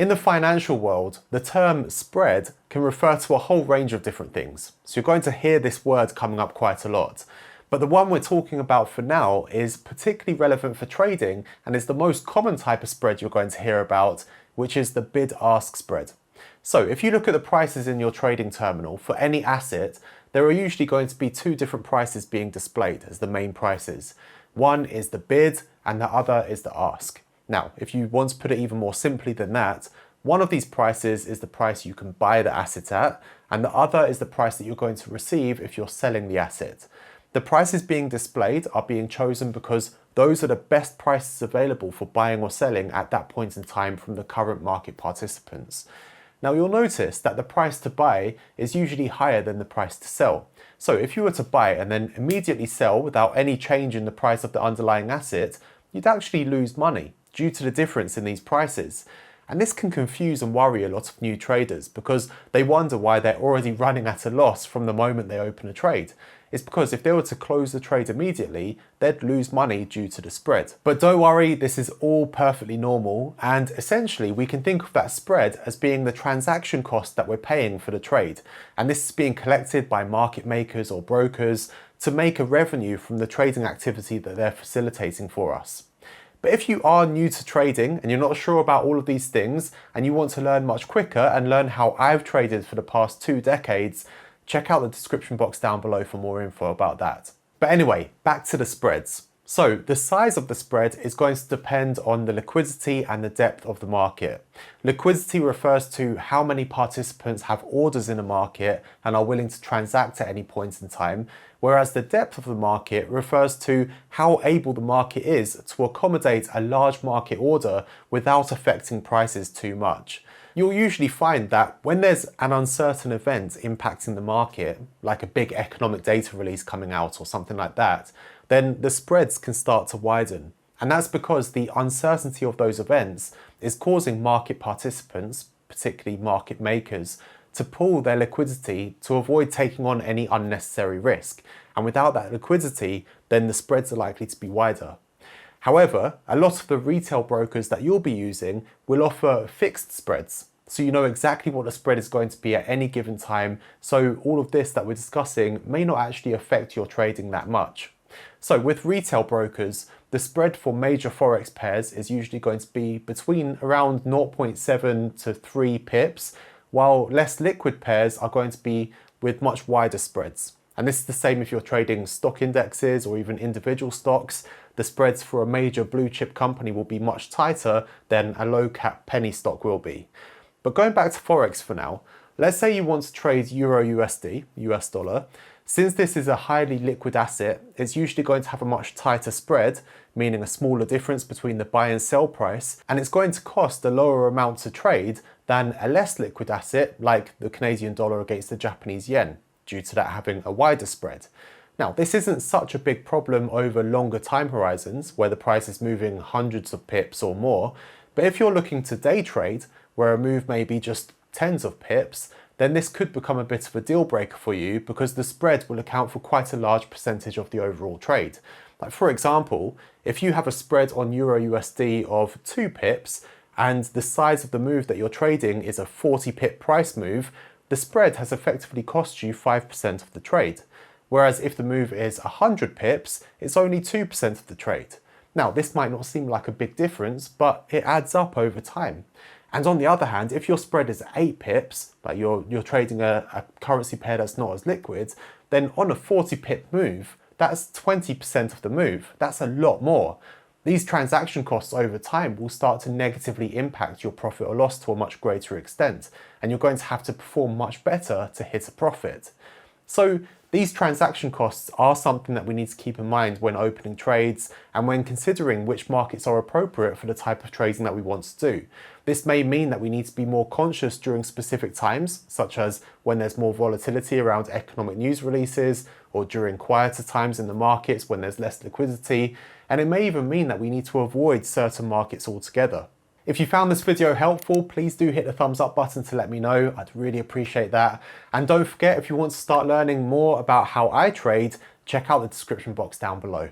In the financial world, the term spread can refer to a whole range of different things. So you're going to hear this word coming up quite a lot. But the one we're talking about for now is particularly relevant for trading and is the most common type of spread you're going to hear about, which is the bid-ask spread. So if you look at the prices in your trading terminal for any asset, there are usually going to be two different prices being displayed as the main prices. One is the bid and the other is the ask. Now, if you want to put it even more simply than that, one of these prices is the price you can buy the asset at, and the other is the price that you're going to receive if you're selling the asset. The prices being displayed are being chosen because those are the best prices available for buying or selling at that point in time from the current market participants. Now you'll notice that the price to buy is usually higher than the price to sell. So if you were to buy and then immediately sell without any change in the price of the underlying asset, you'd actually lose money due to the difference in these prices. And this can confuse and worry a lot of new traders because they wonder why they're already running at a loss from the moment they open a trade. It's because if they were to close the trade immediately, they'd lose money due to the spread. But don't worry, this is all perfectly normal, and essentially we can think of that spread as being the transaction cost that we're paying for the trade. And this is being collected by market makers or brokers to make a revenue from the trading activity that they're facilitating for us. But if you are new to trading and you're not sure about all of these things and you want to learn much quicker and learn how I've traded for the past 2 decades, check out the description box down below for more info about that. But anyway, back to the spreads. So the size of the spread is going to depend on the liquidity and the depth of the market. Liquidity refers to how many participants have orders in a market and are willing to transact at any point in time, whereas the depth of the market refers to how able the market is to accommodate a large market order without affecting prices too much. You'll usually find that when there's an uncertain event impacting the market, like a big economic data release coming out or something like that, then the spreads can start to widen. And that's because the uncertainty of those events is causing market participants, particularly market makers, to pool their liquidity to avoid taking on any unnecessary risk. And without that liquidity, then the spreads are likely to be wider. However, a lot of the retail brokers that you'll be using will offer fixed spreads. So you know exactly what the spread is going to be at any given time. So all of this that we're discussing may not actually affect your trading that much. So with retail brokers, the spread for major forex pairs is usually going to be between around 0.7 to 3 pips, while less liquid pairs are going to be with much wider spreads. And this is the same if you're trading stock indexes or even individual stocks. The spreads for a major blue chip company will be much tighter than a low cap penny stock will be. But going back to forex for now, let's say you want to trade Euro USD, US dollar. Since this is a highly liquid asset, it's usually going to have a much tighter spread, meaning a smaller difference between the buy and sell price, and it's going to cost a lower amount to trade than a less liquid asset like the Canadian dollar against the Japanese yen, due to that having a wider spread. Now, this isn't such a big problem over longer time horizons where the price is moving hundreds of pips or more, but if you're looking to day trade, where a move may be just tens of pips, then this could become a bit of a deal breaker for you because the spread will account for quite a large percentage of the overall trade. Like for example, if you have a spread on Euro USD of 2 pips and the size of the move that you're trading is a 40 pip price move, the spread has effectively cost you 5% of the trade. Whereas if the move is 100 pips, it's only 2% of the trade. Now, this might not seem like a big difference, but it adds up over time. And on the other hand, if your spread is 8 pips, like you're trading a currency pair that's not as liquid, then on a 40 pip move, that's 20% of the move. That's a lot more. These transaction costs over time will start to negatively impact your profit or loss to a much greater extent, and you're going to have to perform much better to hit a profit. So these transaction costs are something that we need to keep in mind when opening trades and when considering which markets are appropriate for the type of trading that we want to do. This may mean that we need to be more conscious during specific times, such as when there's more volatility around economic news releases or during quieter times in the markets when there's less liquidity, and it may even mean that we need to avoid certain markets altogether. If you found this video helpful, please do hit the thumbs up button to let me know. I'd really appreciate that. And don't forget, if you want to start learning more about how I trade, check out the description box down below.